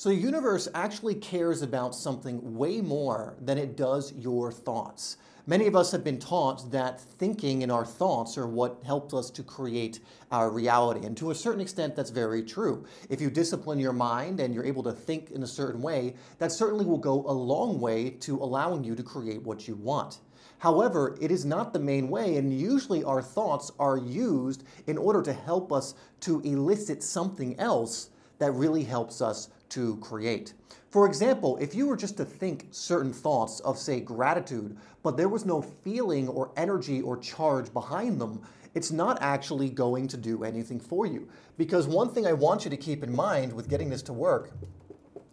So the universe actually cares about something way more than it does your thoughts. Many of us have been taught that thinking and our thoughts are what helps us to create our reality. And to a certain extent, that's very true. If you discipline your mind and you're able to think in a certain way, that certainly will go a long way to allowing you to create what you want. However, it is not the main way, and usually our thoughts are used in order to help us to elicit something else that really helps us to create. For example, if you were just to think certain thoughts of, say, gratitude, but there was no feeling or energy or charge behind them, it's not actually going to do anything for you. Because one thing I want you to keep in mind with getting this to work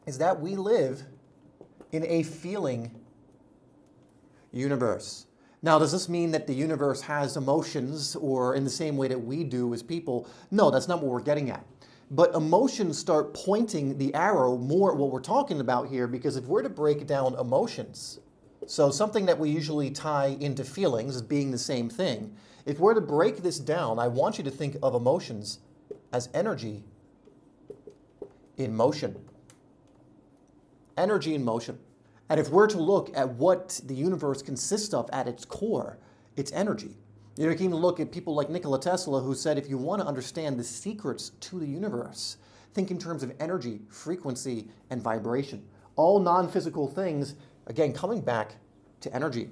is that we live in a feeling universe. Now, does this mean that the universe has emotions or in the same way that we do as people? No, that's not what we're getting at. But emotions start pointing the arrow more at what we're talking about here, because if we're to break down emotions, so something that we usually tie into feelings as being the same thing, if we're to break this down, I want you to think of emotions as energy in motion. Energy in motion. And if we're to look at what the universe consists of at its core, it's energy. You can even look at people like Nikola Tesla, who said if you want to understand the secrets to the universe, think in terms of energy, frequency, and vibration. All non-physical things, again, coming back to energy.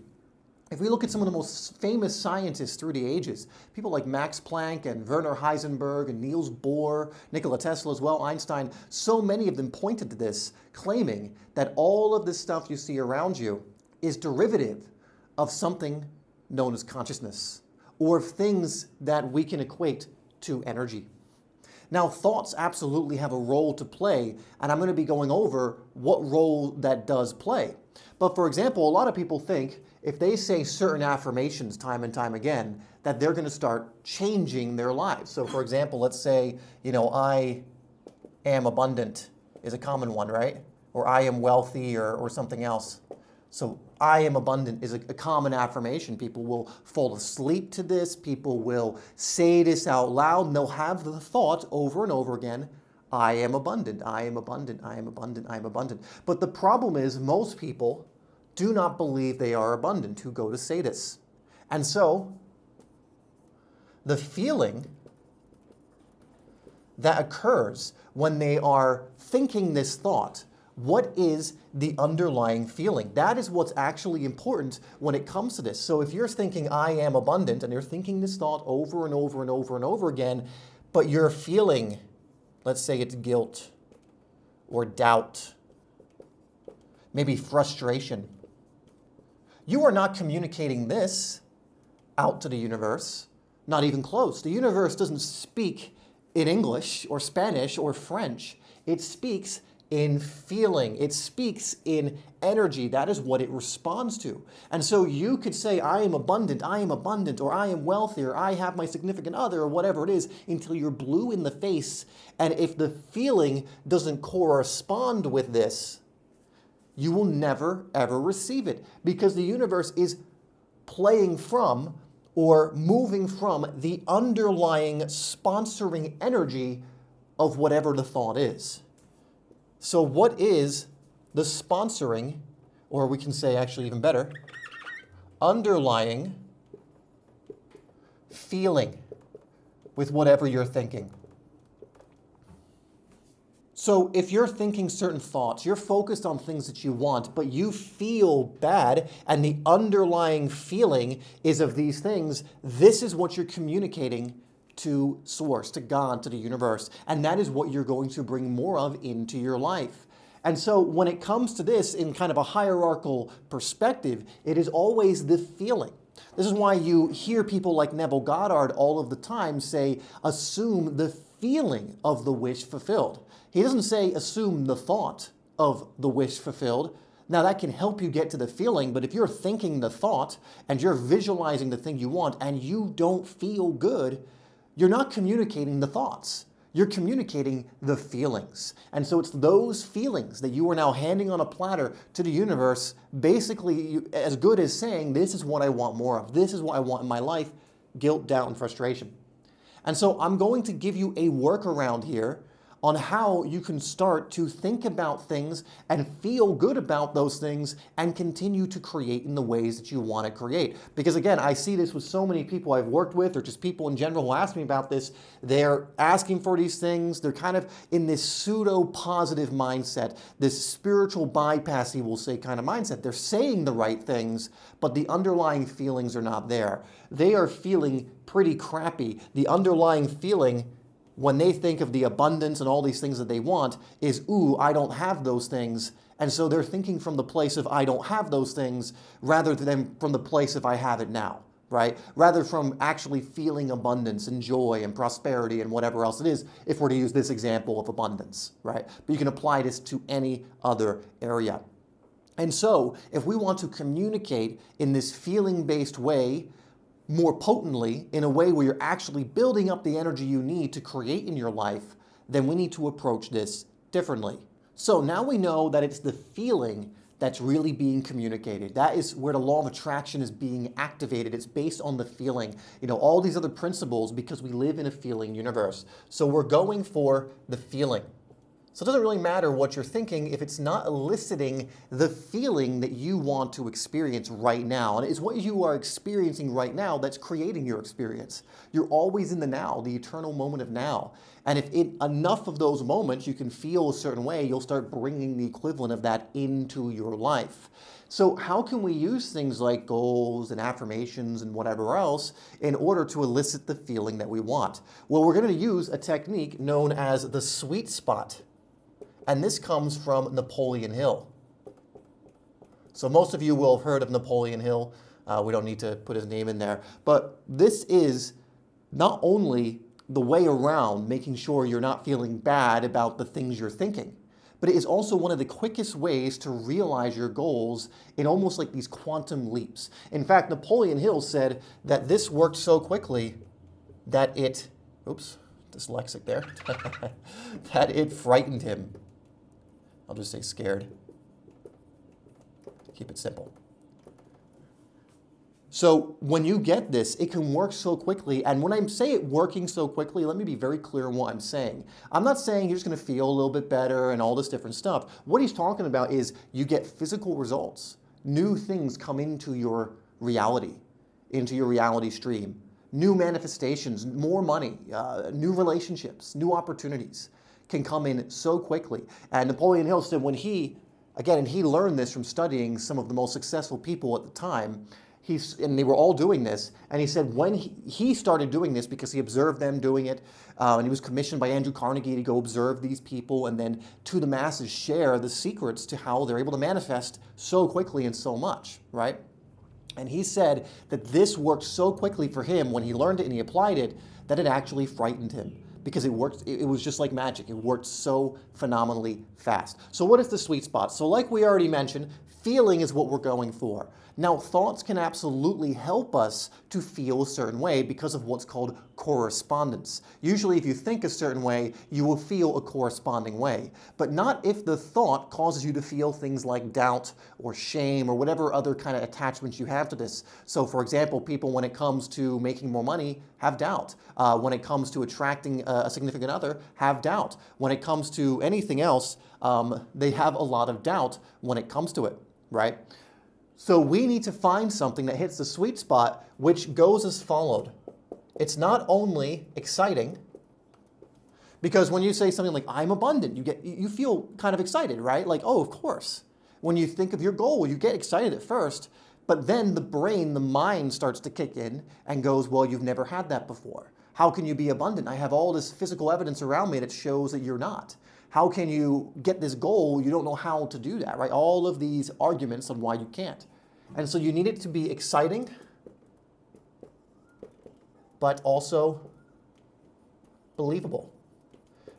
If we look at some of the most famous scientists through the ages, people like Max Planck and Werner Heisenberg and Niels Bohr, Nikola Tesla as well, Einstein, so many of them pointed to this, claiming that all of this stuff you see around you is derivative of something known as consciousness, or of things that we can equate to energy. Now, thoughts absolutely have a role to play, and I'm going to be going over what role that does play. But for example, a lot of people think if they say certain affirmations time and time again, that they're going to start changing their lives. So for example, let's say, I am abundant is a common one, right? Or I am wealthy or something else. So I am abundant is a common affirmation. People will fall asleep to this. People will say this out loud, and they'll have the thought over and over again, I am abundant, I am abundant, I am abundant, I am abundant. But the problem is most people do not believe they are abundant who go to say this. And so the feeling that occurs when they are thinking this thought, what is the underlying feeling? That is what's actually important when it comes to this. So if you're thinking, I am abundant, and you're thinking this thought over and over and over and over again, but you're feeling, let's say it's guilt or doubt, maybe frustration, you are not communicating this out to the universe, not even close. The universe doesn't speak in English or Spanish or French. It speaks in feeling. It speaks in energy. That is what it responds to. And so you could say, I am abundant, or I am wealthy, or I have my significant other, or whatever it is, until you're blue in the face. And if the feeling doesn't correspond with this, you will never, ever receive it, because the universe is playing from or moving from the underlying sponsoring energy of whatever the thought is. So what is the sponsoring, or we can say actually even better, underlying feeling with whatever you're thinking? So if you're thinking certain thoughts, you're focused on things that you want, but you feel bad, and the underlying feeling is of these things, this is what you're communicating to Source, to God, to the universe. And that is what you're going to bring more of into your life. And so when it comes to this in kind of a hierarchical perspective, it is always the feeling. This is why you hear people like Neville Goddard all of the time say, assume the feeling of the wish fulfilled. He doesn't say assume the thought of the wish fulfilled. Now that can help you get to the feeling, but if you're thinking the thought and you're visualizing the thing you want and you don't feel good, you're not communicating the thoughts. You're communicating the feelings. And so it's those feelings that you are now handing on a platter to the universe, basically as good as saying, this is what I want more of. This is what I want in my life, guilt, doubt, and frustration. And so I'm going to give you a workaround here on how you can start to think about things and feel good about those things and continue to create in the ways that you want to create. Because again, I see this with so many people I've worked with, or just people in general who ask me about this. They're asking for these things. They're kind of in this pseudo-positive mindset, this spiritual bypassy, we'll say, kind of mindset. They're saying the right things, but the underlying feelings are not there. They are feeling pretty crappy. The underlying feeling when they think of the abundance and all these things that they want is, ooh, I don't have those things. And so they're thinking from the place of I don't have those things rather than from the place of I have it now, right? Rather from actually feeling abundance and joy and prosperity and whatever else it is, if we're to use this example of abundance, right? But you can apply this to any other area. And so if we want to communicate in this feeling-based way, more potently, in a way where you're actually building up the energy you need to create in your life, then we need to approach this differently. So now we know that it's the feeling that's really being communicated. That is where the law of attraction is being activated. It's based on the feeling. All these other principles, because we live in a feeling universe. So we're going for the feeling. So it doesn't really matter what you're thinking if it's not eliciting the feeling that you want to experience right now. And it's what you are experiencing right now that's creating your experience. You're always in the now, the eternal moment of now. And if in enough of those moments you can feel a certain way, you'll start bringing the equivalent of that into your life. So how can we use things like goals and affirmations and whatever else in order to elicit the feeling that we want? Well, we're going to use a technique known as the sweet spot. And this comes from Napoleon Hill. So most of you will have heard of Napoleon Hill. We don't need to put his name in there. But this is not only the way around making sure you're not feeling bad about the things you're thinking, but it is also one of the quickest ways to realize your goals in almost like these quantum leaps. In fact, Napoleon Hill said that this worked so quickly that it, oops, dyslexic there, that it frightened him. I'll just say scared. Keep it simple. So when you get this, it can work so quickly. And when I say it working so quickly, let me be very clear on what I'm saying. I'm not saying you're just going to feel a little bit better and all this different stuff. What he's talking about is you get physical results. New things come into your reality stream. New manifestations, more money, new relationships, new opportunities can come in so quickly. And Napoleon Hill said when he learned this from studying some of the most successful people at the time, and they were all doing this, and he said when he started doing this because he observed them doing it, and he was commissioned by Andrew Carnegie to go observe these people and then to the masses share the secrets to how they're able to manifest so quickly and so much, right? And he said that this worked so quickly for him when he learned it and he applied it that it actually frightened him. Because it worked, it was just like magic. It worked so phenomenally fast. So what is the sweet spot? So like we already mentioned, feeling is what we're going for. Now, thoughts can absolutely help us to feel a certain way because of what's called correspondence. Usually, if you think a certain way, you will feel a corresponding way. But not if the thought causes you to feel things like doubt or shame or whatever other kind of attachments you have to this. So, for example, people, when it comes to making more money, have doubt. When it comes to attracting a significant other, have doubt. When it comes to anything else, they have a lot of doubt when it comes to it, right? So we need to find something that hits the sweet spot, which goes as followed. It's not only exciting, because when you say something like, I'm abundant, you feel kind of excited, right? Like, oh, of course. When you think of your goal, you get excited at first, but then the brain, the mind starts to kick in and goes, well, you've never had that before. How can you be abundant? I have all this physical evidence around me that shows that you're not. How can you get this goal? You don't know how to do that, right? All of these arguments on why you can't. And so you need it to be exciting, but also believable.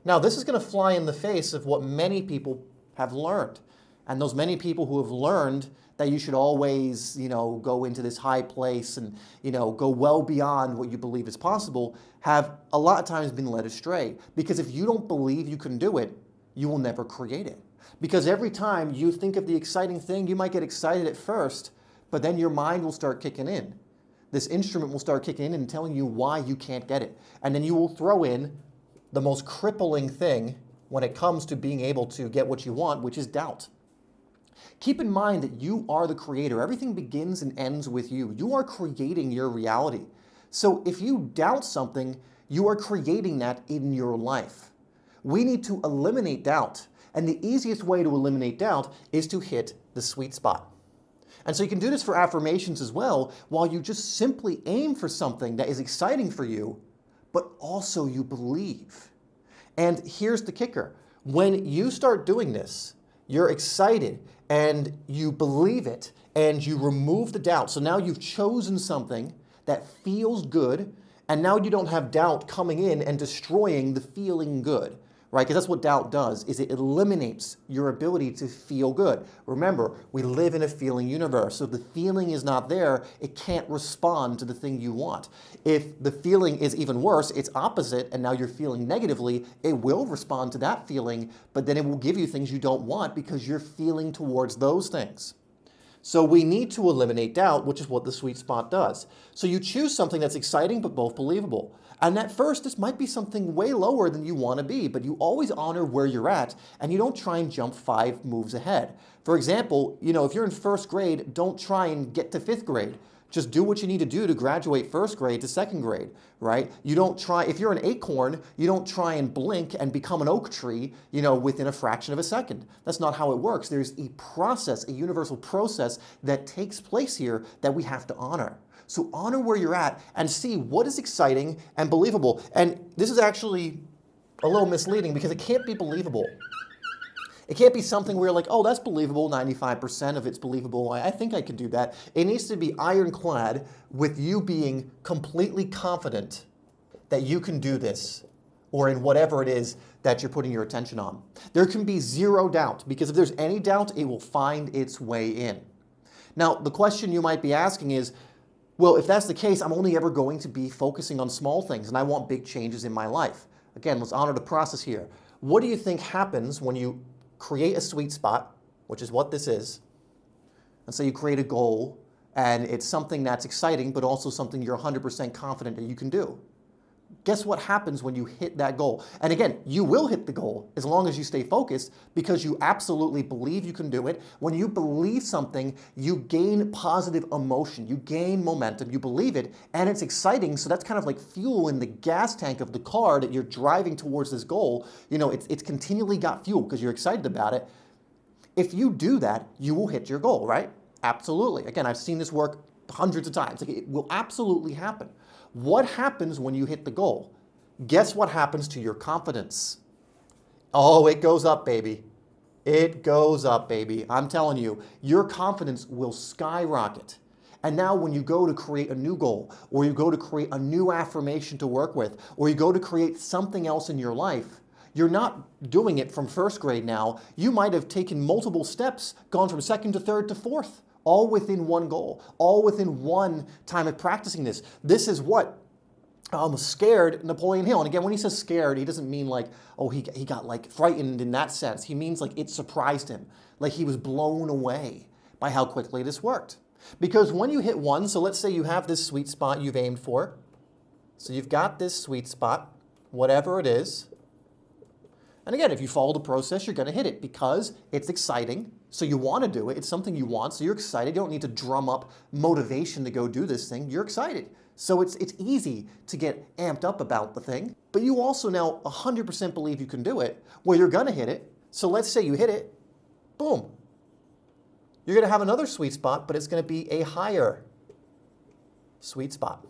Now, this is going to fly in the face of what many people have learned. And those many people who have learned that you should always, go into this high place and, go well beyond what you believe is possible, have a lot of times been led astray. Because if you don't believe you can do it, you will never create it. Because every time you think of the exciting thing, you might get excited at first, but then your mind will start kicking in. This instrument will start kicking in and telling you why you can't get it. And then you will throw in the most crippling thing when it comes to being able to get what you want, which is doubt. Keep in mind that you are the creator. Everything begins and ends with you. You are creating your reality. So if you doubt something, you are creating that in your life. We need to eliminate doubt. And the easiest way to eliminate doubt is to hit the sweet spot. And so you can do this for affirmations as well, while you just simply aim for something that is exciting for you, but also you believe. And here's the kicker. When you start doing this, you're excited and you believe it and you remove the doubt. So now you've chosen something that feels good, and now you don't have doubt coming in and destroying the feeling good, right? Because that's what doubt does, is it eliminates your ability to feel good. Remember, we live in a feeling universe, so if the feeling is not there, it can't respond to the thing you want. If the feeling is even worse, it's opposite, and now you're feeling negatively, it will respond to that feeling, but then it will give you things you don't want because you're feeling towards those things. So we need to eliminate doubt, which is what the sweet spot does. So you choose something that's exciting but both believable. And at first, this might be something way lower than you want to be, but you always honor where you're at, and you don't try and jump 5 moves ahead. For example, if you're in first grade, don't try and get to 5th grade. Just do what you need to do to graduate first grade to 2nd grade, right? You don't try, if you're an acorn, you don't try and blink and become an oak tree, within a fraction of a second. That's not how it works. There's a process, a universal process that takes place here that we have to honor. So honor where you're at and see what is exciting and believable. And this is actually a little misleading because it can't be believable. It can't be something where you're like, oh, that's believable, 95% of it's believable, I think I could do that. It needs to be ironclad with you being completely confident that you can do this, or in whatever it is that you're putting your attention on. There can be zero doubt, because if there's any doubt, it will find its way in. Now, the question you might be asking is, well, if that's the case, I'm only ever going to be focusing on small things, and I want big changes in my life. Again, let's honor the process here. What do you think happens when you create a sweet spot, which is what this is, and so you create a goal, and it's something that's exciting, but also something you're 100% confident that you can do? Guess what happens when you hit that goal? And again, you will hit the goal as long as you stay focused, because you absolutely believe you can do it. When you believe something, you gain positive emotion, you gain momentum, you believe it, and it's exciting. So that's kind of like fuel in the gas tank of the car that you're driving towards this goal. It's continually got fuel because you're excited about it. If you do that, you will hit your goal, right? Absolutely. Again, I've seen this work hundreds of times. It will absolutely happen. What happens when you hit the goal? Guess what happens to your confidence? Oh, it goes up, baby. It goes up, baby. I'm telling you, your confidence will skyrocket. And now when you go to create a new goal, or you go to create a new affirmation to work with, or you go to create something else in your life, you're not doing it from first grade now. You might have taken multiple steps, gone from 2nd to 3rd to 4th. All within one goal, all within one time of practicing this. This is what scared Napoleon Hill. And again, when he says scared, he doesn't mean like, oh, he got like frightened in that sense. He means like it surprised him, like he was blown away by how quickly this worked. Because when you hit one, so let's say you have this sweet spot you've aimed for. So you've got this sweet spot, whatever it is. And again, if you follow the process, you're going to hit it because it's exciting. So you want to do it. It's something you want. So you're excited. You don't need to drum up motivation to go do this thing. You're excited. So it's easy to get amped up about the thing. But you also now 100% believe you can do it. Well, you're going to hit it. So let's say you hit it. Boom. You're going to have another sweet spot, but it's going to be a higher sweet spot.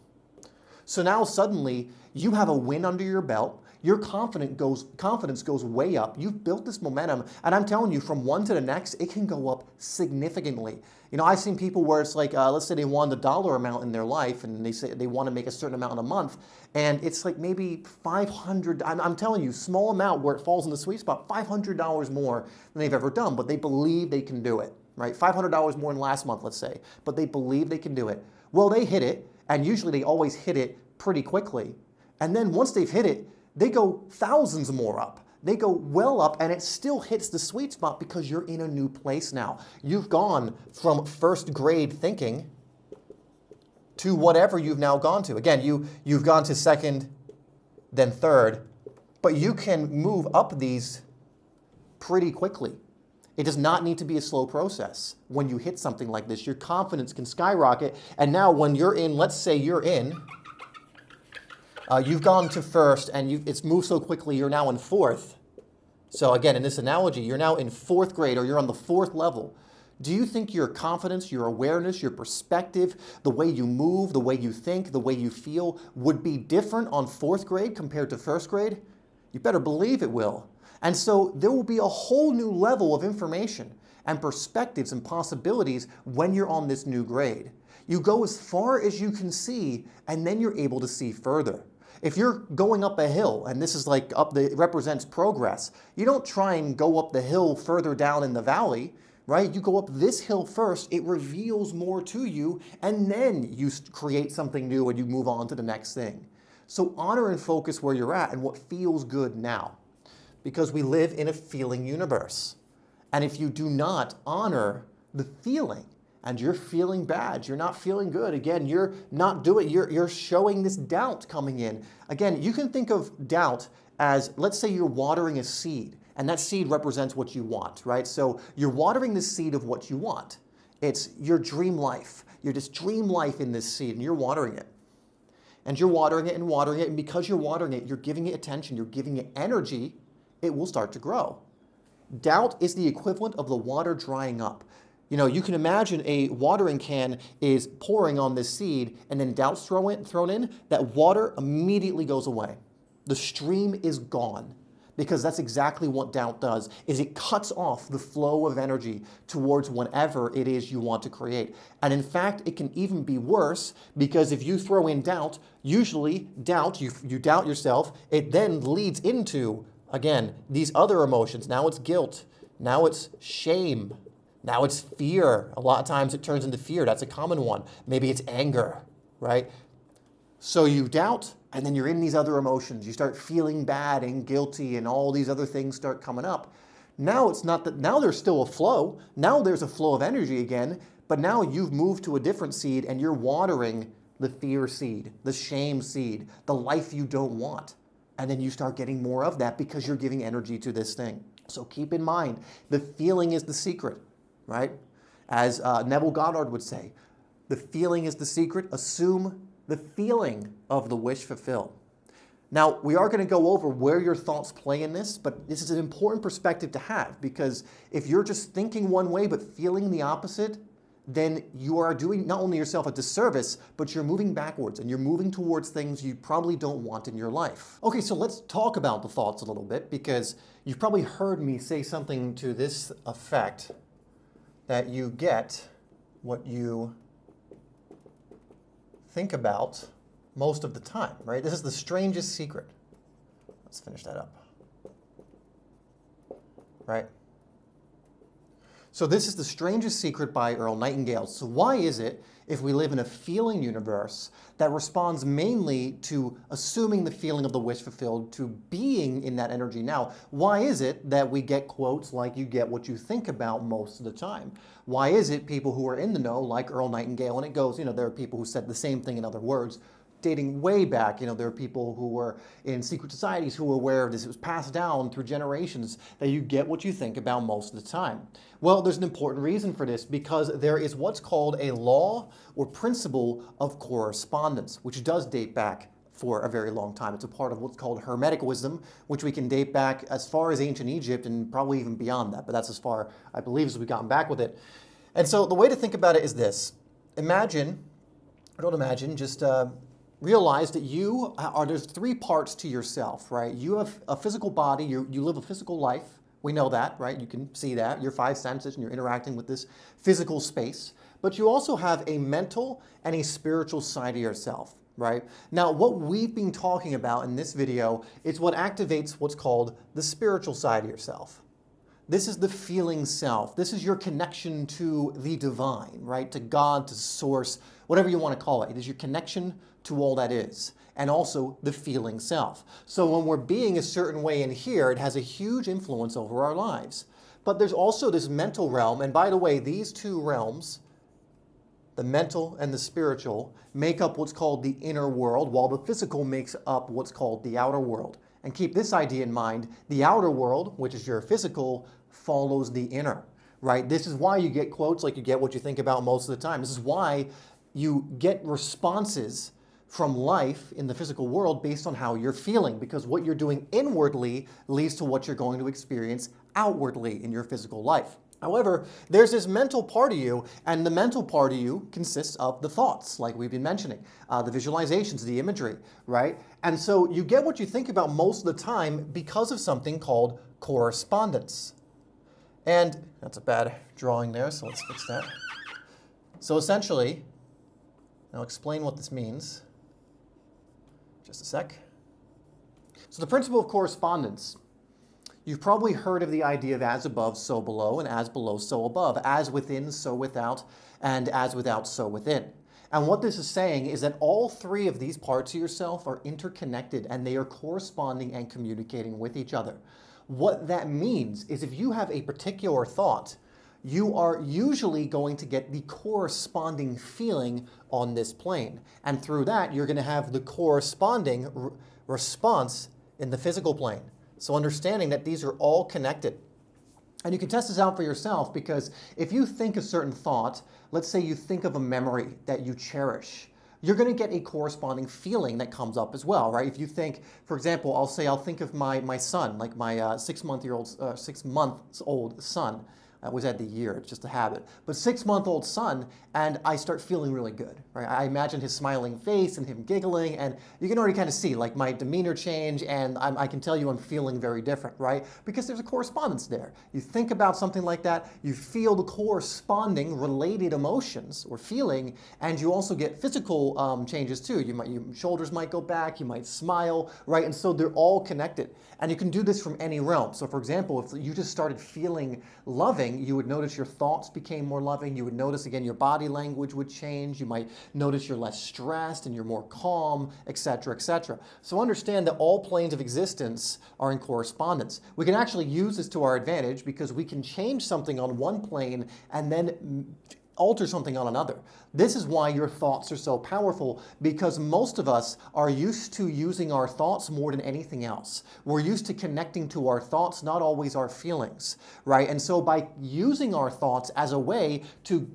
So now suddenly you have a win under your belt. Your confidence goes way up. You've built this momentum, and I'm telling you, from one to the next, it can go up significantly. I've seen people where it's like, let's say they won the dollar amount in their life, and they say they want to make a certain amount in a month, and it's like maybe $500. I'm telling you, small amount where it falls in the sweet spot, $500 more than they've ever done, but they believe they can do it, right? $500 more than last month, let's say, but they believe they can do it. Well, they hit it, and usually they always hit it pretty quickly, and then once they've hit it, they go thousands more up. They go well up, and it still hits the sweet spot because you're in a new place now. You've gone from first grade thinking to whatever you've now gone to. Again, you've gone to 2nd, then 3rd, but you can move up these pretty quickly. It does not need to be a slow process. When you hit something like this, your confidence can skyrocket. And now when you're in, let's say you're in, you've gone to first and it's moved so quickly, you're now in fourth. So again, in this analogy, you're now in fourth grade or you're on the fourth level. Do you think your confidence, your awareness, your perspective, the way you move, the way you think, the way you feel would be different on fourth grade compared to first grade? You better believe it will. And so there will be a whole new level of information and perspectives and possibilities when you're on this new grade. You go as far as you can see, and then you're able to see further. If you're going up a hill, and this is like it represents progress, you don't try and go up the hill further down in the valley, right? You go up this hill first, it reveals more to you, and then you create something new and you move on to the next thing. So honor and focus where you're at and what feels good now, because we live in a feeling universe. And if you do not honor the feeling, and you're feeling bad, you're not feeling good, again, you're not doing, you're showing this doubt coming in. Again, you can think of doubt as, let's say you're watering a seed, and that seed represents what you want, right? So you're watering the seed of what you want. It's your dream life. You're this dream life in this seed, and you're watering it. And you're watering it and watering it, and because you're watering it, you're giving it attention, you're giving it energy, it will start to grow. Doubt is the equivalent of the water drying up. You know, you can imagine a watering can is pouring on this seed and then doubt's thrown in, that water immediately goes away. The stream is gone because that's exactly what doubt does, is it cuts off the flow of energy towards whatever it is you want to create. And in fact, it can even be worse because if you throw in doubt, usually doubt, you doubt yourself, it then leads into, again, these other emotions. Now it's guilt, now it's shame. Now it's fear. A lot of times it turns into fear. That's a common one. Maybe it's anger, right? So you doubt, and then you're in these other emotions. You start feeling bad and guilty, and all these other things start coming up. Now it's not that, now there's still a flow. Now there's a flow of energy again, but now you've moved to a different seed, and you're watering the fear seed, the shame seed, the life you don't want. And then you start getting more of that because you're giving energy to this thing. So keep in mind, the feeling is the secret. Right? As Neville Goddard would say, the feeling is the secret. Assume the feeling of the wish fulfill. Now, we are going to go over where your thoughts play in this, but this is an important perspective to have because if you're just thinking one way but feeling the opposite, then you are doing not only yourself a disservice, but you're moving backwards and you're moving towards things you probably don't want in your life. Okay, so let's talk about the thoughts a little bit because you've probably heard me say something to this effect, that you get what you think about most of the time, right? This is the strangest secret. Let's finish that up. Right? So this is The Strangest Secret by Earl Nightingale. So why is it, if we live in a feeling universe that responds mainly to assuming the feeling of the wish fulfilled, to being in that energy now, why is it that we get quotes like you get what you think about most of the time? Why is it people who are in the know, like Earl Nightingale, and it goes, you know, there are people who said the same thing in other words, dating way back, you know, there are people who were in secret societies who were aware of this. It was passed down through generations that you get what you think about most of the time. Well, there's an important reason for this because there is what's called a law or principle of correspondence, which does date back for a very long time. It's a part of what's called Hermetic wisdom, which we can date back as far as ancient Egypt and probably even beyond that, but that's as far, I believe, as we've gotten back with it. And so the way to think about it is this. Imagine, or don't imagine, just realize that there's three parts to yourself, right? You have a physical body, you live a physical life. We know that, right? You can see that, your five senses, and you're interacting with this physical space. But you also have a mental and a spiritual side of yourself, right? Now, what we've been talking about in this video is what activates what's called the spiritual side of yourself. This is the feeling self. This is your connection to the divine, right? To God, to source, whatever you want to call it. It is your connection to all that is, and also the feeling self. So when we're being a certain way in here, it has a huge influence over our lives. But there's also this mental realm, and by the way, these two realms, the mental and the spiritual, make up what's called the inner world, while the physical makes up what's called the outer world. And keep this idea in mind, the outer world, which is your physical, follows the inner, right? This is why you get quotes like you get what you think about most of the time. This is why you get responses from life in the physical world based on how you're feeling, because what you're doing inwardly leads to what you're going to experience outwardly in your physical life. However, there's this mental part of you, and the mental part of you consists of the thoughts, like we've been mentioning, the visualizations, the imagery, right? And so you get what you think about most of the time because of something called correspondence. And that's a bad drawing there, so let's fix that. So essentially, I'll explain what this means. Just a sec. So the principle of correspondence. You've probably heard of the idea of as above, so below, and as below, so above, as within, so without, and as without, so within. And what this is saying is that all three of these parts of yourself are interconnected and they are corresponding and communicating with each other. What that means is if you have a particular thought, you are usually going to get the corresponding feeling on this plane. And through that, you're going to have the corresponding response in the physical plane. So understanding that these are all connected. And you can test this out for yourself, because if you think a certain thought, let's say you think of a memory that you cherish, you're going to get a corresponding feeling that comes up as well, right? If you think, for example, I'll think of my son, like my 6-month-old son. I always add the year, it's just a habit. But 6-month-old son, and I start feeling really good, right? I imagine his smiling face and him giggling, and you can already kind of see like my demeanor change, and I can tell you I'm feeling very different, right? Because there's a correspondence there. You think about something like that, you feel the corresponding related emotions or feeling, and you also get physical changes too. Your shoulders might go back, you might smile, right? And so they're all connected. And you can do this from any realm. So for example, if you just started feeling loving, you would notice your thoughts became more loving. You would notice, again, your body language would change. You might notice you're less stressed and you're more calm, etc., etc. So understand that all planes of existence are in correspondence. We can actually use this to our advantage because we can change something on one plane and then alter something on another. This is why your thoughts are so powerful, because most of us are used to using our thoughts more than anything else. We're used to connecting to our thoughts, not always our feelings, right? And so by using our thoughts as a way to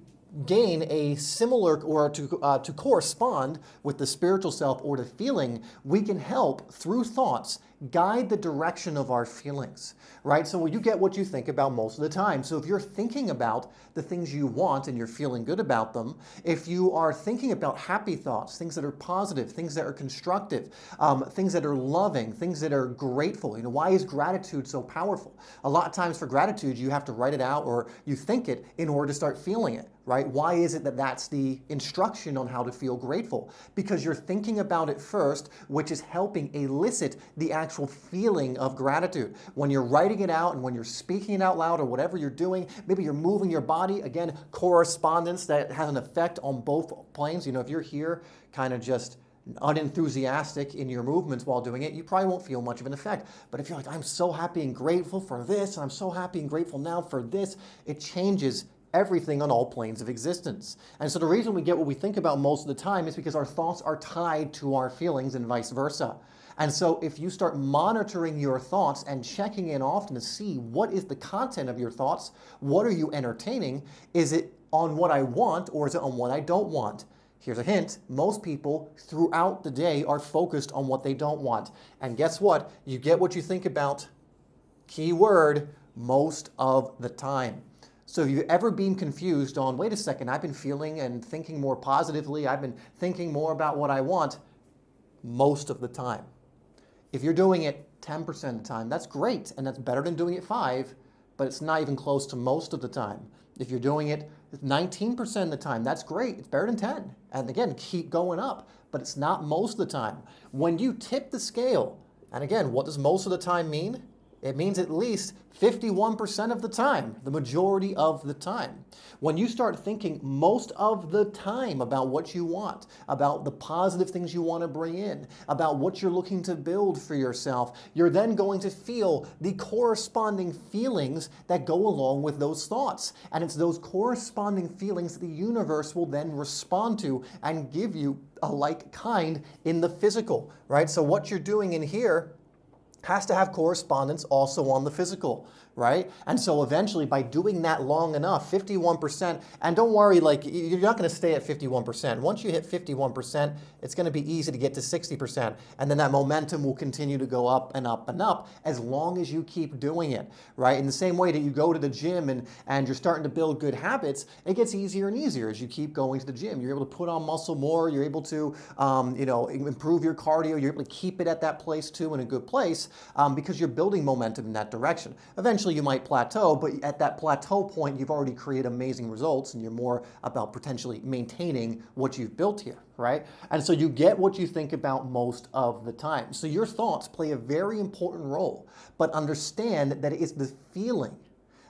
gain a similar or to correspond with the spiritual self or the feeling, we can help through thoughts guide the direction of our feelings, right? So you get what you think about most of the time. So if you're thinking about the things you want and you're feeling good about them, if you are thinking about happy thoughts, things that are positive, things that are constructive, things that are loving, things that are grateful. You know, why is gratitude so powerful? A lot of times for gratitude, you have to write it out or you think it in order to start feeling it, right? Why is it that that's the instruction on how to feel grateful? Because you're thinking about it first, which is helping elicit the actual feeling of gratitude. When you're writing it out and when you're speaking it out loud or whatever you're doing, maybe you're moving your body, again, correspondence that has an effect on both planes. You know, if you're here kind of just unenthusiastic in your movements while doing it, you probably won't feel much of an effect. But if you're like, I'm so happy and grateful for this, and I'm so happy and grateful now for this, it changes everything on all planes of existence. And so the reason we get what we think about most of the time is because our thoughts are tied to our feelings and vice versa. And so if you start monitoring your thoughts and checking in often to see what is the content of your thoughts, what are you entertaining? Is it on what I want or is it on what I don't want? Here's a hint. Most people throughout the day are focused on what they don't want. And guess what? You get what you think about, key word, most of the time. So if you've ever been confused on, wait a second, I've been feeling and thinking more positively, I've been thinking more about what I want, most of the time. If you're doing it 10% of the time, that's great, and that's better than doing it 5%, but it's not even close to most of the time. If you're doing it 19% of the time, that's great, it's better than 10%. And again, keep going up, but it's not most of the time. When you tip the scale, and again, what does most of the time mean? It means at least 51% of the time, the majority of the time. When you start thinking most of the time about what you want, about the positive things you want to bring in, about what you're looking to build for yourself, you're then going to feel the corresponding feelings that go along with those thoughts. And it's those corresponding feelings that the universe will then respond to and give you a like kind in the physical, right? So what you're doing in here has to have correspondence also on the physical, right? And so eventually by doing that long enough, 51%, and don't worry, like you're not going to stay at 51%. Once you hit 51%, it's going to be easy to get to 60%. And then that momentum will continue to go up and up and up as long as you keep doing it, right? In the same way that you go to the gym and you're starting to build good habits, it gets easier and easier as you keep going to the gym. You're able to put on muscle more, you're able to improve your cardio, you're able to keep it at that place too, in a good place, because you're building momentum in that direction. Eventually you might plateau, but at that plateau point, you've already created amazing results and you're more about potentially maintaining what you've built here, right? And so you get what you think about most of the time. So your thoughts play a very important role, but understand that it is the feeling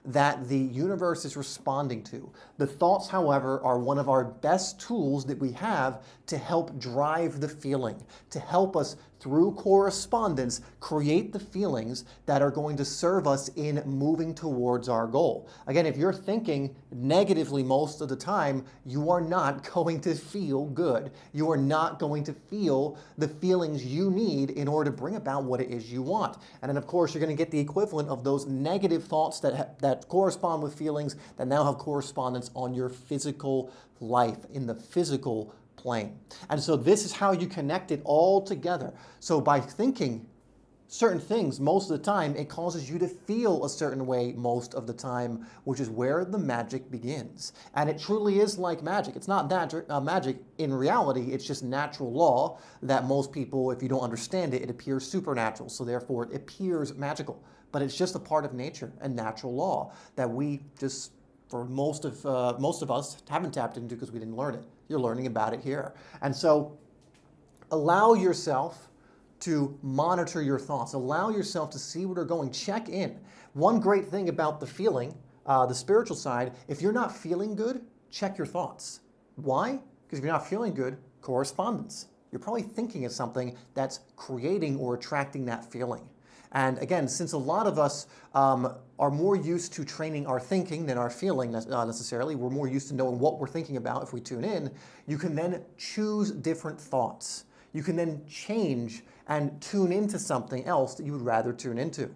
that the universe is responding to. The thoughts, however, are one of our best tools that we have to help drive the feeling, to help us through correspondence create the feelings that are going to serve us in moving towards our goal. Again, if you're thinking negatively most of the time, you are not going to feel good. You are not going to feel the feelings you need in order to bring about what it is you want. And then of course, you're going to get the equivalent of those negative thoughts that correspond with feelings that now have correspondence on your physical life, in the physical plane. And so this is how you connect it all together. So by thinking certain things most of the time, it causes you to feel a certain way most of the time, which is where the magic begins. And it truly is like magic. It's not magic in reality, it's just natural law that most people, if you don't understand it, it appears supernatural. So therefore it appears magical. But it's just a part of nature and natural law that we just, for most of us, haven't tapped into because we didn't learn it. You're learning about it here. And so allow yourself to monitor your thoughts. Allow yourself to see where they're going. Check in. One great thing about the feeling, the spiritual side, if you're not feeling good, check your thoughts. Why? Because if you're not feeling good, correspondence. You're probably thinking of something that's creating or attracting that feeling. And again, since a lot of us are more used to training our thinking than our feeling necessarily, we're more used to knowing what we're thinking about if we tune in, you can then choose different thoughts. You can then change and tune into something else that you would rather tune into.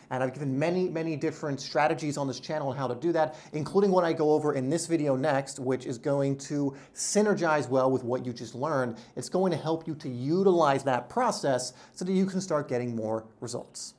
And I've given many, many different strategies on this channel on how to do that, including what I go over in this video next, which is going to synergize well with what you just learned. It's going to help you to utilize that process so that you can start getting more results.